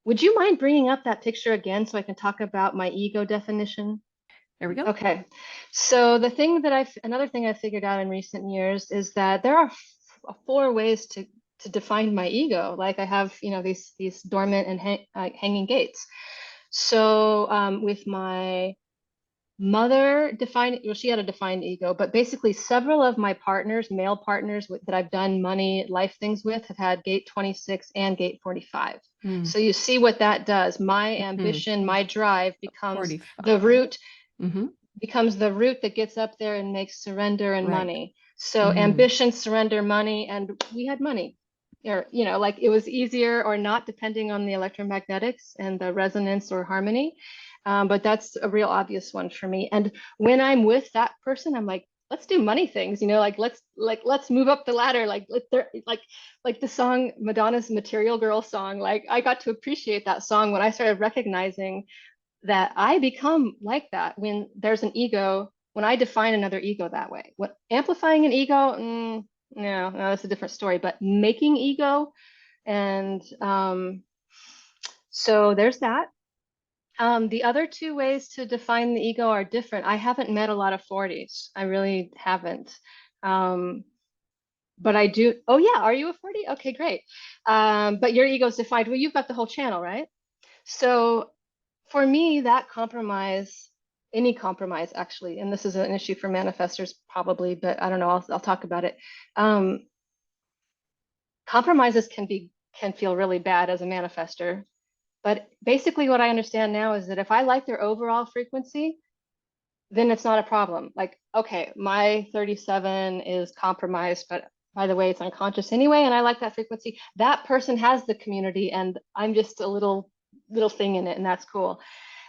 Would you mind bringing up that picture again so I can talk about my ego definition? There we go. Okay. So another thing I figured out in recent years is that there are four ways to define my ego. Like I have, these dormant and hanging gates. So with my mother defined, well, she had a defined ego, but basically several of my partners, male partners that I've done money life things with, have had gate 26 and gate 45. Mm. So you see what that does. My Mm. ambition, my drive the 45. root Mm-hmm. becomes the root that gets up there and makes surrender and Right. money. So Mm. ambition, surrender, money, and we had money. Or, like it was easier or not depending on the electromagnetics and the resonance or harmony. But that's a real obvious one for me. And when I'm with that person, I'm like, let's do money things, let's move up the ladder. Like the song Madonna's Material Girl song. Like I got to appreciate that song when I started recognizing that I become like that when there's an ego, when I define another ego that way. What amplifying an ego, no, that's a different story, but making ego. And so there's that. The other two ways to define the ego are different. I haven't met a lot of 40s. I really haven't. Um, but I do. Oh, yeah. Are you a 40? Okay, great. But your ego's defined. Well, you've got the whole channel, right? So for me, that compromise, any compromise actually, and this is an issue for manifestors probably, but I don't know, I'll talk about it. Um, Compromises can feel really bad as a manifester, but basically what I understand now is that if I like their overall frequency, then it's not a problem. Like, okay, my 37 is compromised, but by the way, it's unconscious anyway, and I like that frequency. That person has the community, and I'm just a little thing in it, and that's cool.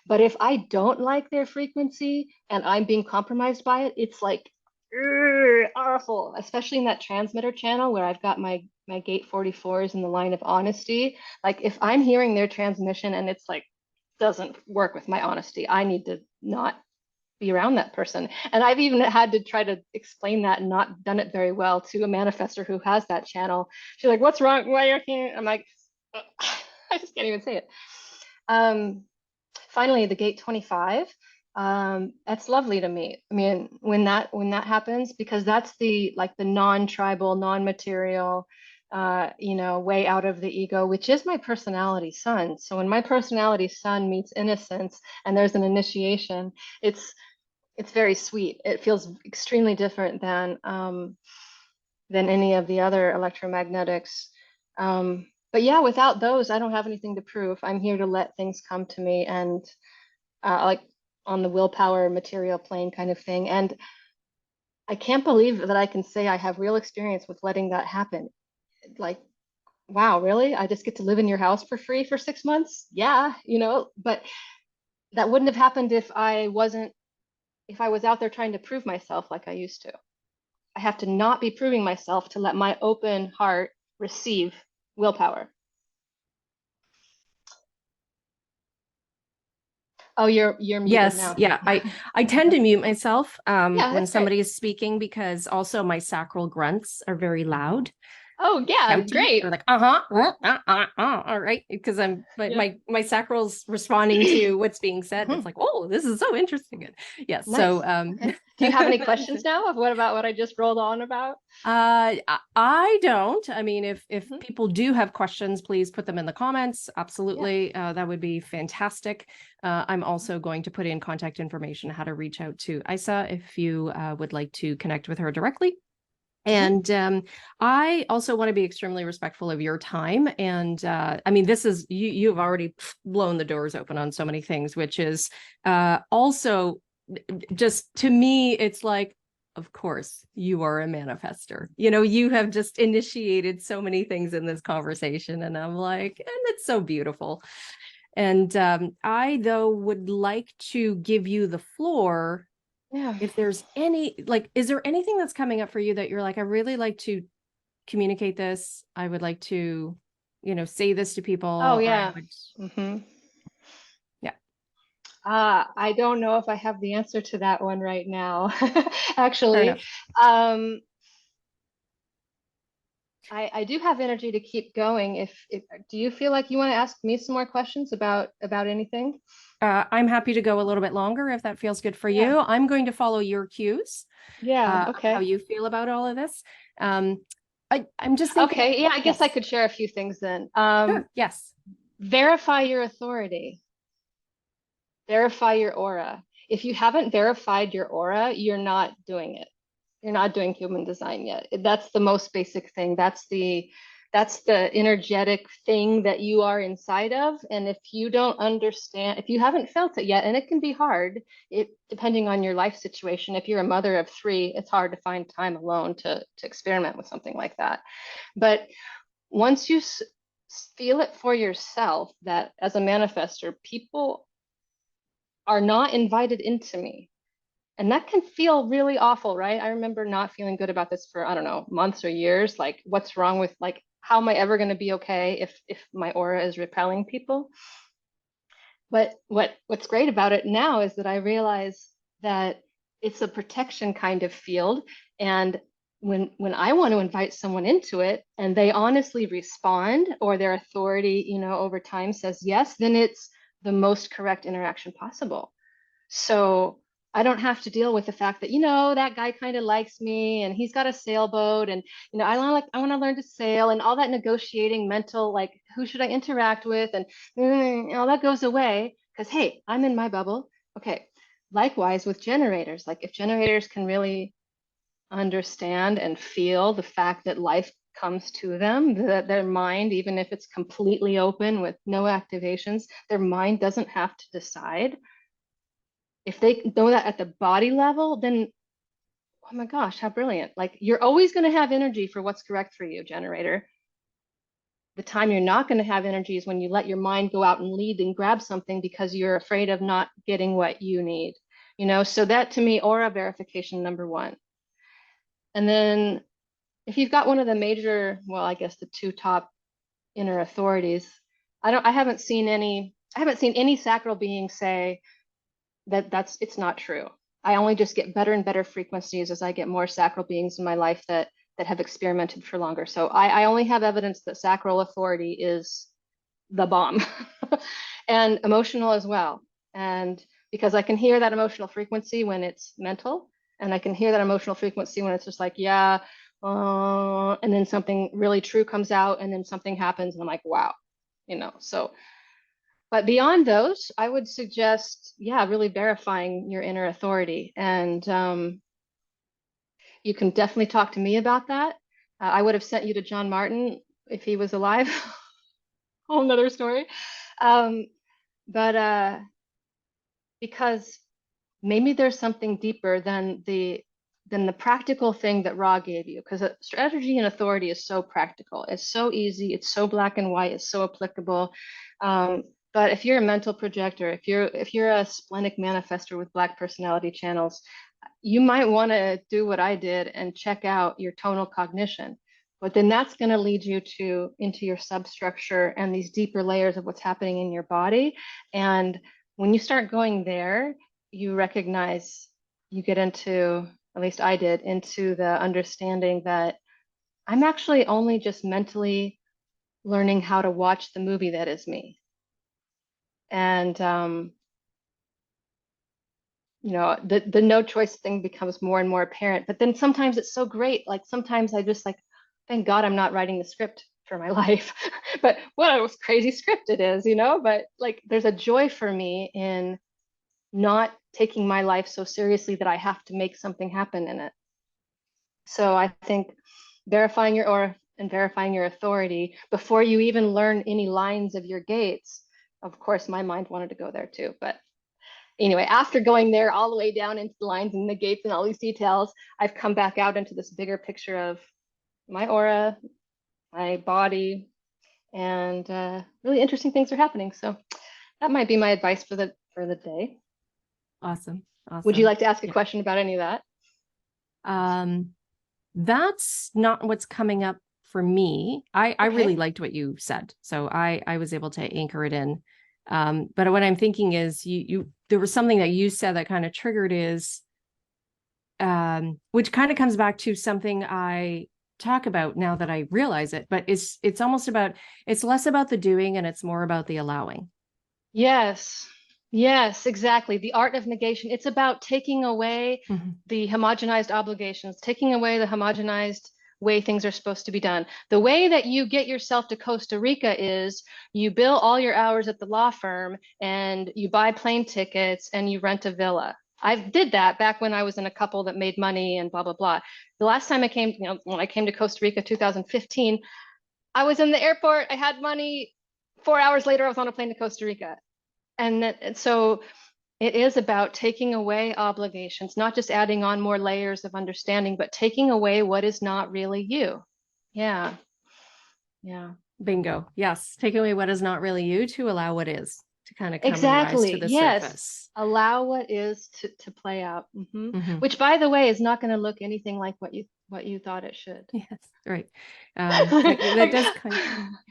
But if I don't like their frequency and I'm being compromised by it, it's like awful, especially in that transmitter channel where I've got my gate 44s in the line of honesty. Like if I'm hearing their transmission and it's like doesn't work with my honesty, I need to not be around that person. And I've even had to try to explain that and not done it very well to a manifester who has that channel. She's like, "What's wrong? Why are you?" I'm like, I just can't even say it. Um, Finally, the gate 25. That's lovely to me. I mean, when that happens, because that's the non-tribal, non-material, way out of the ego, which is my personality sun. So when my personality sun meets innocence and there's an initiation, it's very sweet. It feels extremely different than any of the other electromagnetics. But yeah, without those, I don't have anything to prove. I'm here to let things come to me and like on the willpower material plane kind of thing. And I can't believe that I can say I have real experience with letting that happen. Like, wow, really? I just get to live in your house for free for 6 months? Yeah, but that wouldn't have happened if I was out there trying to prove myself like I used to. I have to not be proving myself to let my open heart receive willpower. Oh, you're muted Yes, now. yeah. I tend to mute myself Yeah, when that's great. somebody is speaking because also my sacral grunts are very loud. Oh, yeah, Shouty. great. They're like, all right, because I'm but Yeah. my sacral's responding to what's being said. It's Mhm. like, oh, this is so interesting. Yes. Nice. So Okay. Do you have any questions now of what about what I just rolled on about? I don't. I mean, if Mhm. people do have questions, please put them in the comments. Yeah. Absolutely. That would be fantastic. I'm also going to put in contact information, how to reach out to Isa if you would like to connect with her directly. Mhm. And I also want to be extremely respectful of your time. And I mean, this is you've already blown the doors open on so many things, which is also just to me, it's like, of course, you are a manifester. You have just initiated so many things in this conversation. And I'm like, and it's so beautiful. And I, though, would like to give you the floor Yeah. if there's is there anything that's coming up for you that you're like, I really like to communicate this. I would like to, say this to Oh, people. I yeah. would, Hmm. yeah. I don't know if I have the answer to that one right now, Fair actually. enough. Um, I do have energy to keep going. If do you feel like you want to ask me some more questions about anything? I'm happy to go a little bit longer if that feels good for Yeah. you. I'm going to follow your cues, Yeah. of how Okay. you feel about all of this. Um, I'm just thinking, Okay. Yeah, I guess I yes, could share a few things then. sure, yes. Verify your authority. Verify your aura. If you haven't verified your aura, you're not doing it. You're not doing human design yet. That's the most basic thing. That's the energetic thing that you are inside of. And if you don't understand, if you haven't felt it yet, and it can be hard, depending on your life situation. If you're a mother of three, it's hard to find time alone to experiment with something like that. But once you feel it for yourself, that as a manifester, people are not invited into me. And that can feel really awful, right? I remember not feeling good about this for, I don't know, months or years. Like, what's wrong with, like, how am I ever going to be okay if my aura is repelling people? But what's great about it now is that I realize that it's a protection kind of field. And when I want to invite someone into it and they honestly respond, or their authority, over time says yes, then it's the most correct interaction possible. So I don't have to deal with the fact that, that guy kind of likes me and he's got a sailboat, and, I want to learn to sail, and all that negotiating mental, like, who should I interact with? And all that goes away because, hey, I'm in my bubble. Okay. Likewise with generators, like, if generators can really understand and feel the fact that life comes to them, that their mind, even if it's completely open with no activations, their mind doesn't have to decide. If they know that at the body level, then oh my gosh, how brilliant. Like, you're always going to have energy for what's correct for you, generator. The time you're not going to have energy is when you let your mind go out and lead and grab something because you're afraid of not getting what you need. So that, to me, aura verification number one. And then if you've got one of the major, well, I guess the two top inner authorities, I haven't seen any sacral being say that's it's not true. I only just get better and better frequencies as I get more sacral beings in my life that have experimented for longer. So I only have evidence that sacral authority is the bomb. And emotional as well. And because I can hear that emotional frequency when it's mental, and I can hear that emotional frequency when it's just like, yeah, and then something really true comes out, and then something happens, and I'm like, wow, so. But beyond those, I would suggest, yeah, really verifying your inner authority. And you can definitely talk to me about that. I would have sent you to John Martin if he was alive. Whole nother story. Um, but because maybe there's something deeper than the practical thing that Ra gave you. Because strategy and authority is so practical. It's so easy. It's so black and white. It's so applicable. Um, but if you're a mental projector, if you're a splenic manifester with black personality channels, you might want to do what I did and check out your tonal cognition. But then that's going to lead you into your substructure and these deeper layers of what's happening in your body. And when you start going there, you recognize, you get into, at least I did, into the understanding that I'm actually only just mentally learning how to watch the movie that is me. And the no choice thing becomes more and more apparent. But then sometimes it's so great. Like, sometimes I just, like, thank God I'm not writing the script for my life. But what a crazy script it is, But, like, there's a joy for me in not taking my life so seriously that I have to make something happen in it. So I think verifying your aura and verifying your authority before you even learn any lines of your gates. Of course, my mind wanted to go there too, but anyway, after going there all the way down into the lines and the gates and all these details, I've come back out into this bigger picture of my aura, my body, and really interesting things are happening. So that might be my advice for the day. Awesome. Would you Awesome. like to ask a Yeah. question about any of that? Um, that's not what's coming up for me. I really Okay. liked what you said. So I was able to anchor it in. But what I'm thinking is there was something that you said that kind of triggered is which kind of comes back to something I talk about now that I realize it, but it's almost about, it's less about the doing and it's more about the allowing. Yes. Yes, exactly. The art of negation. It's about taking away Mhm. the homogenized obligations, taking away the homogenized way things are supposed to be done. The way that you get yourself to Costa Rica is you bill all your hours at the law firm and you buy plane tickets and you rent a villa. I did that back when I was in a couple that made money and blah, blah, blah. The last time I came, when I came to Costa Rica, 2015, I was in the airport. I had money. 4 hours later, I was on a plane to Costa Rica. And so it is about taking away obligations, not just adding on more layers of understanding, but taking away what is not really you. Yeah. Yeah. Bingo. Yes. Take away what is not really you to allow what is to kind of come and rise to Exactly. the Yes. surface. Allow what is to play out. Mhm. Which, by the way, is not going to look anything like what you thought it should. Yes, right. That does kind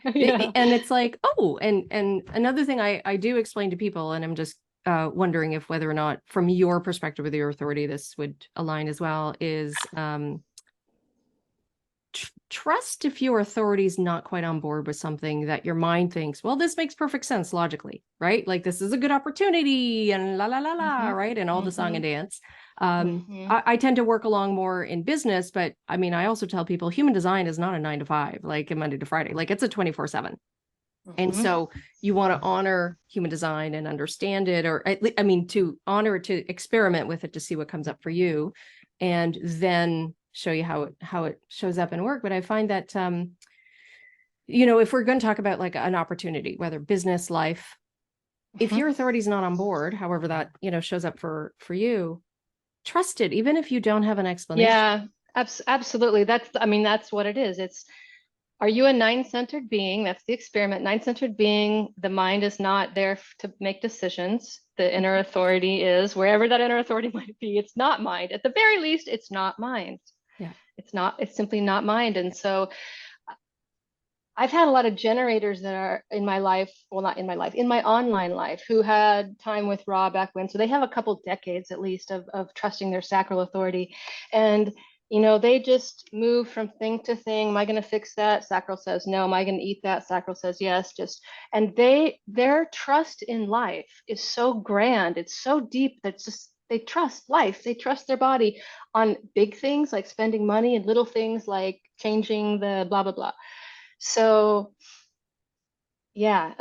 of, Yeah. and it's like, oh, and another thing I do explain to people, and I'm just wondering if whether or not, from your perspective with your authority, this would align as well, is trust if your authority is not quite on board with something that your mind thinks, well, this makes perfect sense logically, right? Like this is a good opportunity and la la la la, hmm right? And all the song hmm and dance. hmm I tend to work along more in business, but I mean, I also tell people human design is not a 9 to 5, like a Monday to Friday, like it's a 24/7. And hmm so you want to honor human design and understand it, or I mean, to honor it, to experiment with it, to see what comes up for you, and then show you how it shows up in work. But I find that if we're going to talk about like an opportunity, whether business, life, if your authority is not on board, however that shows up for you, trust it, even if you don't have an explanation. Yeah, absolutely. I mean, that's what it is. Are you a nine-centered being? That's the experiment. Nine-centered being, the mind is not there to make decisions. The inner authority is, wherever that inner authority might be, it's not mind. At the very least, it's not mind. Yeah. It's simply not mind. And so I've had a lot of generators that are in my life, well, not in my life, in my online life, who had time with Ra back when. So they have a couple decades at least of trusting their sacral authority. And, they just move from thing to thing. Am I going to fix that? Sacral says no. Am I going to eat that? Sacral says yes. And their trust in life is so grand. It's so deep that they trust life. They trust their body on big things like spending money and little things like changing the blah, blah, blah. So yeah,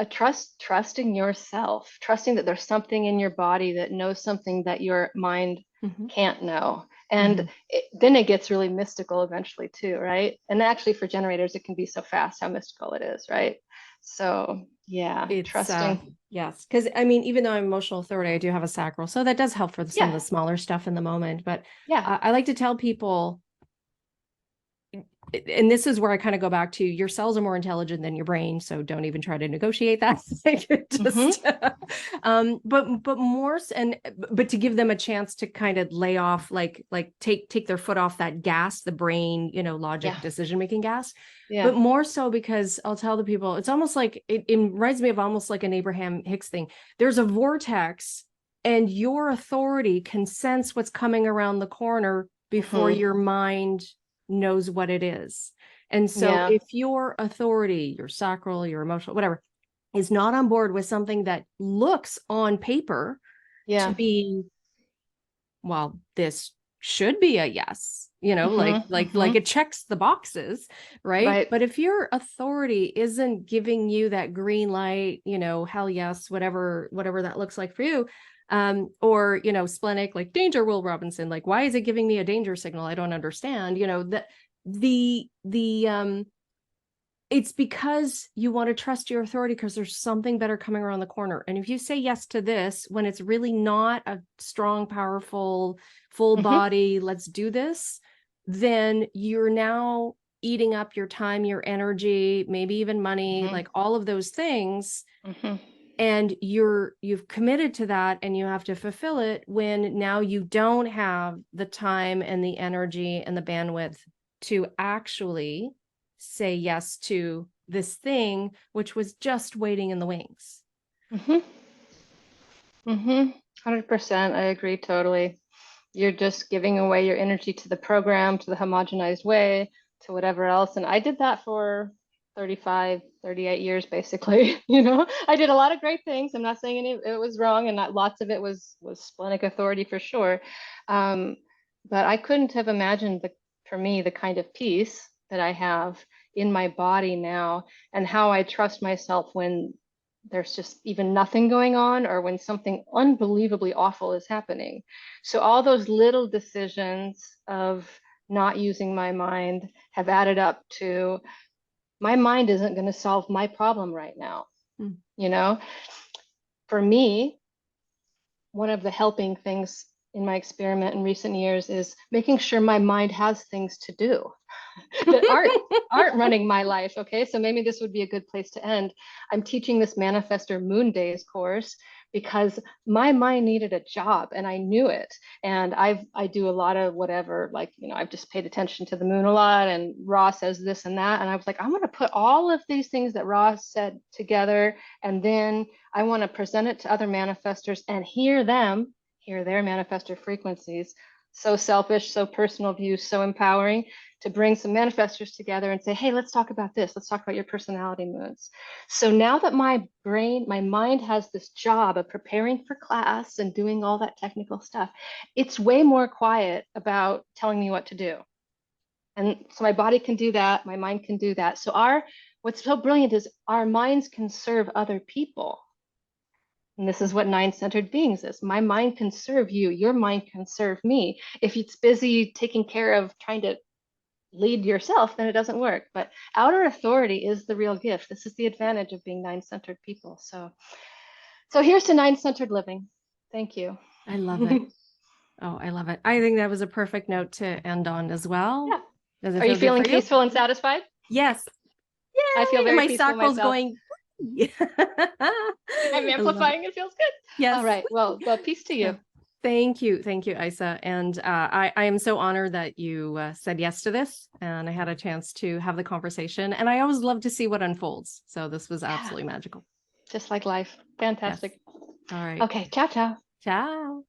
trusting yourself, trusting that there's something in your body that knows something that your mind Mm-hmm. can't know. Mm-hmm. And then it gets really mystical eventually too, right? And actually for generators, it can be so fast how mystical it is, right? So yeah, It's trusting. yes, because I mean, even though I'm emotional authority, I do have a sacral, so that does help for some of Yeah, the smaller stuff in the moment. But yeah. I like to tell people, and this is where I kind of go back to, your cells are more intelligent than your brain, so don't even try to negotiate that. Mm-hmm. Just but more and but to give them a chance to kind of lay off, like take their foot off that gas, the brain, logic, Yeah, decision making gas. yeah. But more so because I'll tell the people, it's almost like it reminds me of almost like an Abraham Hicks thing. There's a vortex, and your authority can sense what's coming around the corner before Mm-hmm. your mind knows what it is. And so Yeah, if your authority, your sacral, your emotional, whatever, is not on board with something that looks on paper to yeah. be, well, this should be a yes, Mm-hmm. like Mm-hmm. it checks the boxes, right? Right. But if your authority isn't giving you that green light, hell yes, whatever that looks like for you, or splenic, like danger, Will Robinson, like why is it giving me a danger signal? I don't understand. That the it's because you want to trust your authority because there's something better coming around the corner. And if you say yes to this when it's really not a strong, powerful, full Mm-hmm. body, let's do this, then you're now eating up your time, your energy, maybe even money, Mm-hmm. like all of those things. Mm-hmm. And you've committed to that and you have to fulfill it when now you don't have the time and the energy and the bandwidth to actually say yes to this thing, which was just waiting in the wings. Mm-hmm. Mm-hmm. 100%. I agree totally. You're just giving away your energy to the program, to the homogenized way, to whatever else. And I did that for 35, 38 years, basically. I did a lot of great things. I'm not saying it was wrong, and not lots of it was splenic authority for sure. Um, but I couldn't have imagined for me, the kind of peace that I have in my body now, and how I trust myself when there's just even nothing going on, or when something unbelievably awful is happening. So all those little decisions of not using my mind have added up to, my mind isn't going to solve my problem right now. Mm. For me, one of the helping things in my experiment in recent years is making sure my mind has things to do that aren't running my life. Okay, so maybe this would be a good place to end. I'm teaching this Manifestor Moon Days course because my mind needed a job, and I knew it. And I do a lot of whatever, like, I've just paid attention to the moon a lot, and Ra says this and that, and I was like, I'm going to put all of these things that Ra said together, and then I want to present it to other manifestors and hear their manifestor frequencies. So selfish, so personal views, so empowering, to bring some manifestors together and say, hey, let's talk about this. Let's talk about your personality moons. So now that my mind has this job of preparing for class and doing all that technical stuff, it's way more quiet about telling me what to do. And so my body can do that, my mind can do that. So what's so brilliant is our minds can serve other people. And this is what nine-centered beings is. My mind can serve you. Your mind can serve me. If it's busy taking care of trying to lead yourself, then it doesn't work. But outer authority is the real gift. This is the advantage of being nine-centered people. So here's to nine-centered living. Thank you. I love it. Oh, I love it. I think that was a perfect note to end on as well. Yeah. Does it Are you feel good feeling for you? peaceful and satisfied? Yes. I feel Yay! very My peaceful sacral's myself. going. I'm I love it. amplifying. It feels good. Yes. All right. Well, peace to you. Thank you. Thank you, Isa. And I am so honored that you said yes to this, and I had a chance to have the conversation. And I always love to see what unfolds. So this was absolutely magical. Just like life. Fantastic. Yes. All right. Okay. Ciao, ciao. Ciao.